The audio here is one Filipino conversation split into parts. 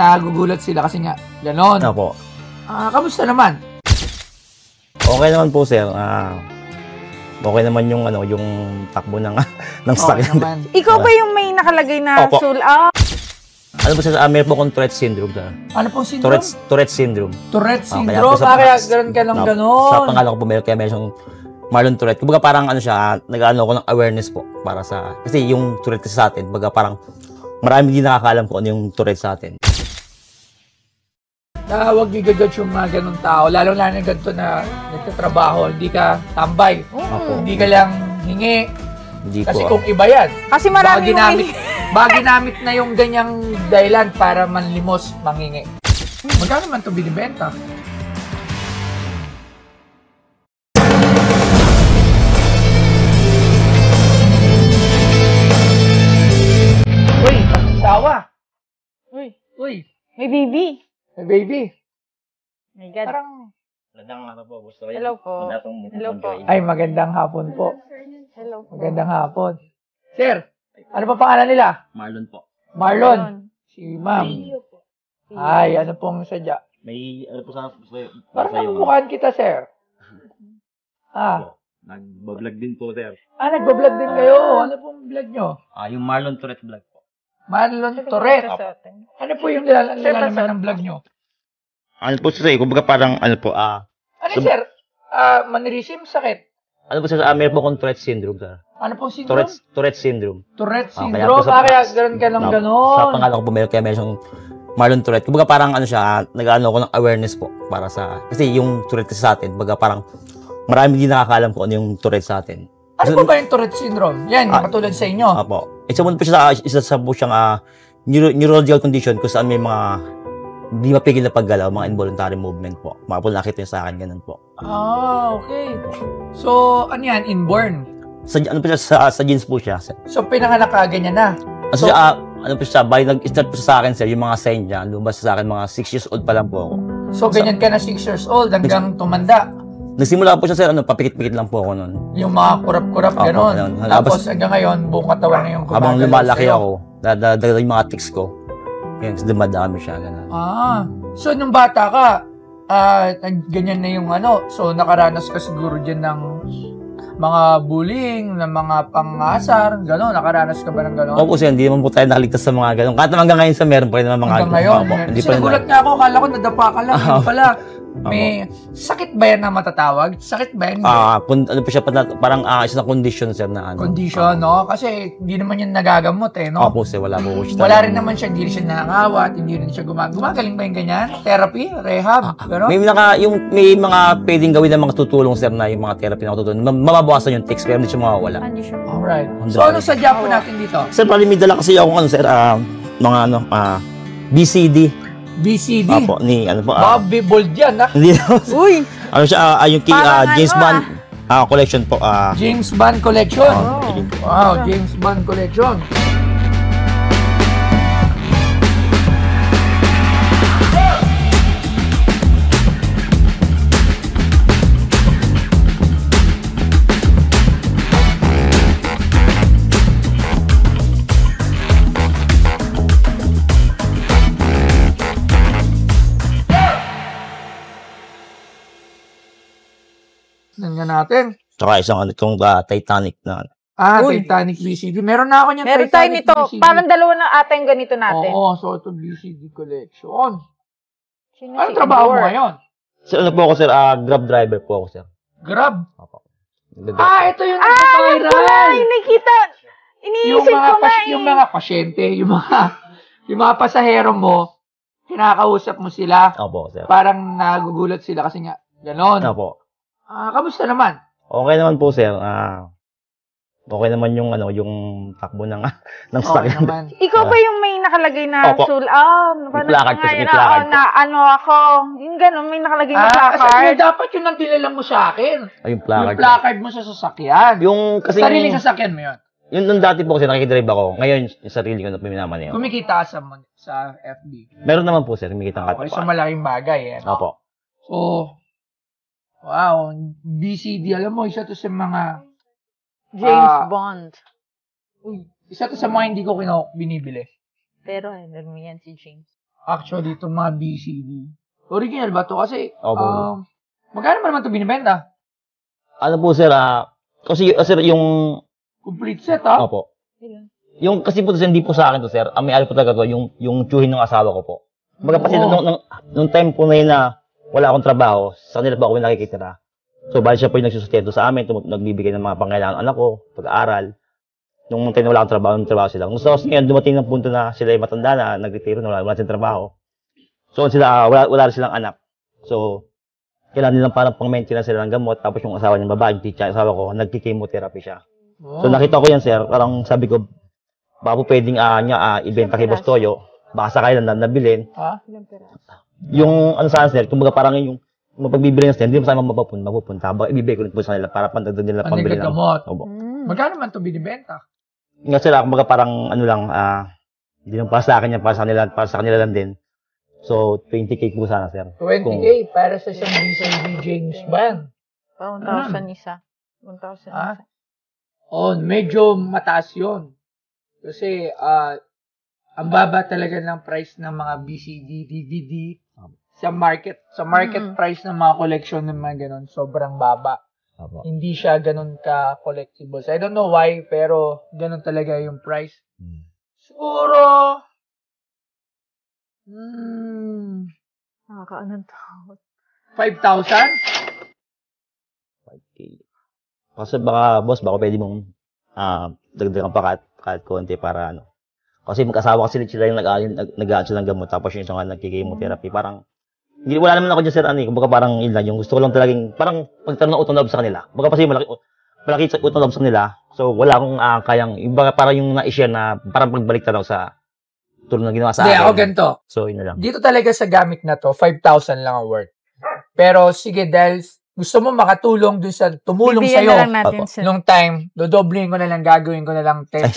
nagugulat sila kasi nga, ganon. Opo. Kamusta naman? Okay naman po, sir. Okay naman yung yung takbo ng ng sakyan. Ikaw ba yung may nakalagay na Opo. Ano po, sir? Meron po akong Tourette syndrome, sir. Ano pong syndrome? Tourette syndrome. Tourette syndrome? Kaya ganun ka lang ganon. Sa pangalan ko po, kaya meron siyang Marlon Tourette. Kumbaga parang siya, nag-ano ko ng awareness po para sa, kasi yung Tourette kasi sa atin, kumbaga parang marami din nakakaalam ko ano yung Tourette sa atin. Huwag i-judge yung mga ganun tao, lalo na ganito na nagtatrabaho, hindi ka tambay, hindi ka lang hingi. Hindi kasi po. Kung iba yan, kasi marami baka ginamit na yung ganyang dahilan para manlimos, mangingi. Magkano man ito binibenta? Uy, asawa. Uy. May baby. May baby. My God. Parang... Magandang hapon po. Gusto ko Hello po. Hello po. Ay, magandang hapon po. Hello po. Magandang hapon. Sir, ano pa pangalan nila? Marlon po. Marlon. Si ma'am. Ay, ano pong sadya? May, ano po sa... Parang namumukhaan kita, sir. Nag-vlog din po, sir. Nagbablog din kayo. Ano pong vlog nyo? Yung Marlon Tourette vlog po. Marlon Tourette. Ano po yung nilalaman ng vlog nyo? Ano po, sir? Kumbaga parang, Ano, sir? Mannerism, sakit? Ano po, sir? Meron po akong Tourette syndrome, sir. Ano pong syndrome? Tourette syndrome. Tourette syndrome? Kaya ganun ka lang ganon. Sa pangalan ko po, kaya meron siyang Marlon Tourette. Kumbaga parang siya, nag-ano ko ng awareness po para sa, kasi yung Tourette kasi sa atin, kumbaga parang marami din nakakaalam ko ano yung Tourette sa atin. Ano po ba yung Tourette syndrome? Yan, katulad sa inyo. Apo. Isa po siya po siyang neurological condition kung saan may mga hindi mapigil na paggalaw, mga involuntary movement po. Mga po nakita niyo sa akin, ganun po. Okay. So, ano yan? Inborn? Sa genes po siya, sir. So, pinanganak ka ganyan na? So, ano po siya, nag-start po siya sa akin, sir, yung mga sign niya, lumabas sa akin, mga 6 years old pa lang po ako. So, ganyan ka na 6 years old hanggang tumanda? Nagsimula po siya, sir, papikit-pikit lang po ako noon. Yung mga kurap-kurap, gano'n. Tapos hanggang ngayon, buong katawan na yung kumagalaw. Habang lumalaki ako, dadagal yung mga tics ko. Yan, dumadami siya, gano'n. So nung bata ka, ganyan na yung so nakaranas ka siguro dyan ng mga bullying, ng mga pang-asar, gano'n. Nakaranas ka ba ng gano'n? Opo, sir, hindi naman po tayo nakaligtas sa mga gano'n. Kahit hanggang ngayon sa meron pa rin mga hanggang ngayon. Sinagulat nga ako, akala ko nadapa ka lang. Yun pala. May sakit ba yan na matatawag? Sakit ba yan? Ano po siya, parang isa na condition, sir, na Condition, no? Kasi hindi naman yan nagagamot, no? Opo, sir, wala po siya. Wala rin naman siya, hindi rin siya nakakawat, hindi rin siya gumagaling ba yung ganyan? Therapy? Rehab? Gano'n? May mga pwedeng gawin na mga tutulong, sir, na yung mga therapy na tutulong. Mababawasan yung tics, pero hindi siya mawawala. Alright. So, ano sadya po natin dito? Sir, pali may dala kasi akong sir, BCD. BCD? Opo, Bobby Bold yan, ha? Hindi Uy! Ano siya, yung James Bond collection po. James Bond collection? Wow, James Bond collection. Tingnan natin. Saka isang itong Titanic na. Titanic BCD. Meron na ako niyan. Meron tayo nito. BCD. Parang dalawa na ata yung ganito natin. Oo, so ito BCD collection. Anong trabaho mo ngayon? Sir, ano po ako, sir? Grab driver po ako, sir. Grab? Opo. Ito yung nagpa-viral. Nakita. Iniisip ko na yung mga pasyente, yung mga pasahero mo, kinakausap mo sila. Opo, sir. Parang nagugulat sila kasi nga, ganon. Opo. Kamusta naman? Okay naman po, sir. Okay naman yung yung takbo ng sakyan. Naman. Ikaw ba yung may nakalagay na placard na ako, yung gano'n, may nakalagay na placard. Dapat yun ang dinala mo sa akin. Yung placard. Yung placard mo sa sasakyan. Yung kasi sariling sasakyan mo yun. Yung nung dati po kasi nakikidrive ako. Ngayon, yung sarili ko na pinamana yun. Kumikita ka sa FB. Meron naman po, sir. Kumikita ka. Okay, so malaking bagay, Opo. So, wow, BCD, alam mo, isa to sa mga James Bond. Isa to sa mga hindi ko binibili. Pero, alam mo yan si James. Actually, itong mga BCD. Original ba to? Kasi, Opo. magkano ba naman ito binibenta? Ano po, sir, kasi, sir, yung, Complete set, ha? opo. Yung, kasi po, hindi po sa akin to, sir. Ang may-ari po talaga to, yung tsuhin ng asawa ko po. Baga, kasi nung time po na yun na wala akong trabaho, sa kanila po ako nakikitira. So, bali siya po yung nagsusustento sa amin, nagbibigay ng mga pangailangan anak ko, pag-aaral. Nung time na wala akong trabaho, sila. Nung sa ngayon, dumating ng punto na sila ay matanda na, nag-retiro na wala silang trabaho. So, sila, wala rin silang anak. So, kailangan nilang parang pang-maintenance sila ng gamot, tapos yung asawa niyang babae, yung teacher, asawa ko, nagki-chemotherapy siya. So, nakita ko yan, sir. Parang sabi ko, baka po pwedeng ibenta kay Boss Toyo. Baka sakay lang nabilin. Yung, saan, sir, kumbaga parang yung mapagbibili ng sir, hindi mo saan mapupunta. Baka ibibigay ko rin po sa nila para pandagdag nila pambili ng gamot. Magkano man ito binibenta? Nga sila, kumbaga parang hindi lang para sa akin yan, para sa kanila lang din. So, 20K po sana, sir. 20K para sa isang BCD James Bond. Parang 1,000 isa. 1,000 isa. Oh, medyo mataas yun. Kasi, ang baba talaga ng price ng mga BCD, DVD sa market price ng mga collection ng mga ganun, sobrang baba. Hindi siya ganun ka-collectibles. I don't know why, pero ganun talaga yung price. Siguro, Nakakaanong tawad. 5,000? 5K. Kasi baka, boss, baka pwede mong dagdagan pa kahit konti para Kasi mag-asawa kasi sila yung nag-aan sila ng gamot, tapos yung isang nagki-chemotherapy. Parang, wala naman ako dyan, sir, kumbaga parang yun lang, yung gusto ko lang talagang, parang pagtanong ng utang loob sa kanila. Kumbaga kasi malaki utang loob sa kanila, so wala akong kayang, parang yung na-share na, parang pagbalik tanaw sa tulong na ginawa sa akin. Hindi, ako ganito. So, yun na lang. Dito talaga sa gamit na to, 5,000 lang ang worth. Pero sige, dahil gusto mo makatulong dun sa tumulong Bibigyan sa'yo na lang natin, sir. nung time, dodoblin ko na lang, gagawin ko na lang 10,000.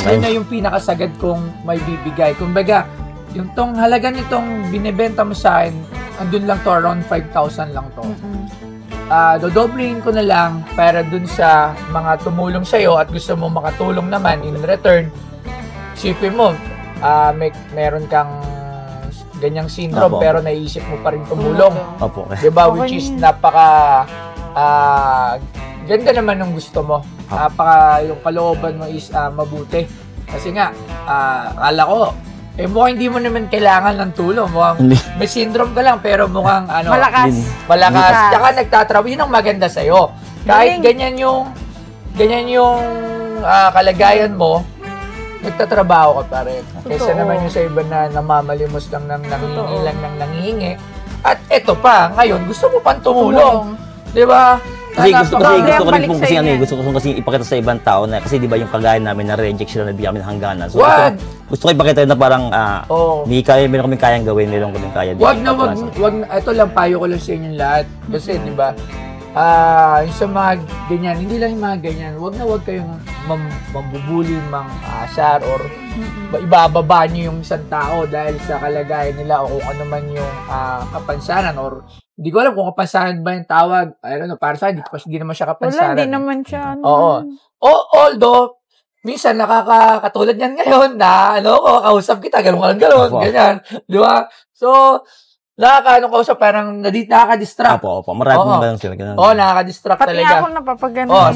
Yun na yung pinakasagad kong may bibigay. Kumbaga, yung tong halaga nitong binibenta mo sa akin, andun lang to, around 5,000 lang to. Dodoblin ko na lang para dun sa mga tumulong sa'yo at gusto mo makatulong naman in return, isipin mo, meron kang ganyang syndrome, pero naisip mo pa rin tumulong. Opo. Diba? Which is napaka ganda naman ng gusto mo. Napaka yung kalooban mo is mabuti. Kasi nga, akala ko, mukhang hindi mo naman kailangan ng tulong. Mukhang may syndrome ka lang, pero mukhang Malakas. Tsaka nagtatrabaho. Yun ang maganda sa'yo. Kahit ganyan yung kalagayan mo, nagtatrabaho ka pa rin. Kesa naman yung sa iba na namamalimos lang ng nangihingi. At eto pa, ngayon, gusto mo pang tumulong. Di ba? Kasi gusto ko rin po kasi ipakita sa ibang tao na kasi di ba yung kagaya namin na reject sila na bigyan kami ng hangganan. So gusto ko ipakita na parang meron kaming kayang gawin, meron kaming kaya. Wag ito lang payo ko lang sa inyong lahat. Kasi di ba, yung sa mga ganyan, hindi lang yung mga ganyan, wag kayong mambubuli, mang-asar, or ibababa nyo yung isang tao dahil sa kalagayan nila o kung ano man yung kapansanan, or hindi ko alam kung kapansanan ba yung tawag. I don't know, para sa hindi naman siya kapansanan. Wala, hindi naman siya. Oo. Although, minsan nakakatulad yan ngayon na kausap kita, galong ganyan. Di ba? So, kausap, parang nakaka-distract. Opo. Maraming ganun sila. Nakaka-distract talaga. Pati ako napapagano'n.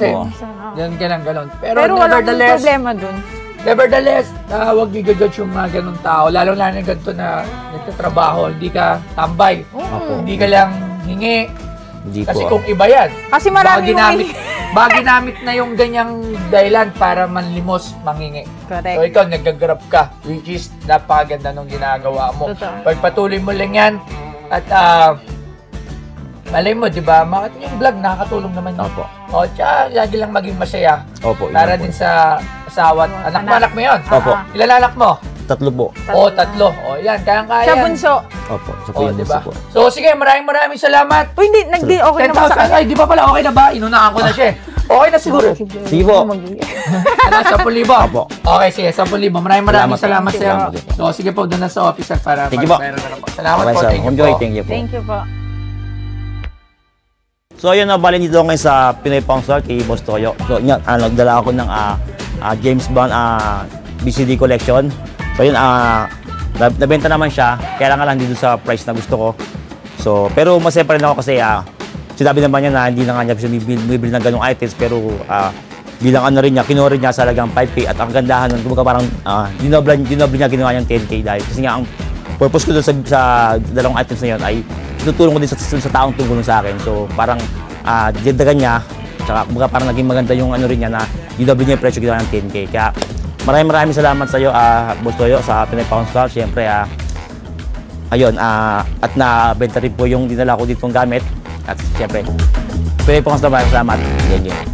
Ganon. Pero walang problema dun. Nevertheless, huwag i-judge yung mga ganun tao. Lalo-lalo na ganito na nagtatrabaho. Hindi ka tambay. Hindi ka lang hingi. Kasi kung iba yan. Kasi marami baka ginamit na yung ganyang dahilan para manlimos, mangingi. Correct. So ikaw, nag-grab ka, which is napakaganda nung ginagawa mo. Totoo. Pagpatuloy mo lang yan, at malay mo, di ba, yung vlog, nakakatulong naman yun. Opo. Tsaka lagi lang maging masaya. Opo. Para din sa asawa. Anak mo yun? Opo. Ilan anak mo? 3 po. 3. Yan, kayang-kaya. Siya bunso. Opo. Siya po yung bunso po. So, sige, maraming salamat. Uy, hindi, okay na ba sa 10,000. Ay, di pa pala, okay na ba? Inunahan ko na siya. Okay na siguro. Sige po. 10,000. Opo. Okay, sige, 10,000. Maraming salamat sa'yo. So, sige po, doon na sa office para thank you po. Salamat po. Thank you po. Thank you po. Thank you po. So, ayun na, bali dito ngayon sa Pinoy Pang Store kay Boss Toyo. So, yun, nagdala ako ng James Bond BCD collection. So, yun, Nabenta naman siya, kaya lang dito sa price na gusto ko. So, pero masaya pa rin ako kasi sinabi naman niya na hindi na nga niya bumibili ng ganong items, pero bilang ano rin niya, kinuha rin niya sa halagang 5K at ang gandahan nun, kumbaga parang dinoble niya ginawa niyang 10K dahil kasi nga ang purpose ko doon sa dalawang items na yun ay tutulong ko din sa taong tungkulong sa akin. So, parang dindagan niya, tsaka kumbaga parang naging maganda yung ano rin niya na dinoble niya yung presyo ginawa ng 10K. Kaya maraming salamat sa iyo, Boss Toyo, sa Pinoy Pawn Stars. Siyempre, ayun, at nabenta rin po yung dinala ko ditong gamit. At siyempre, Pinoy Pawn Stars, salamat. Yan.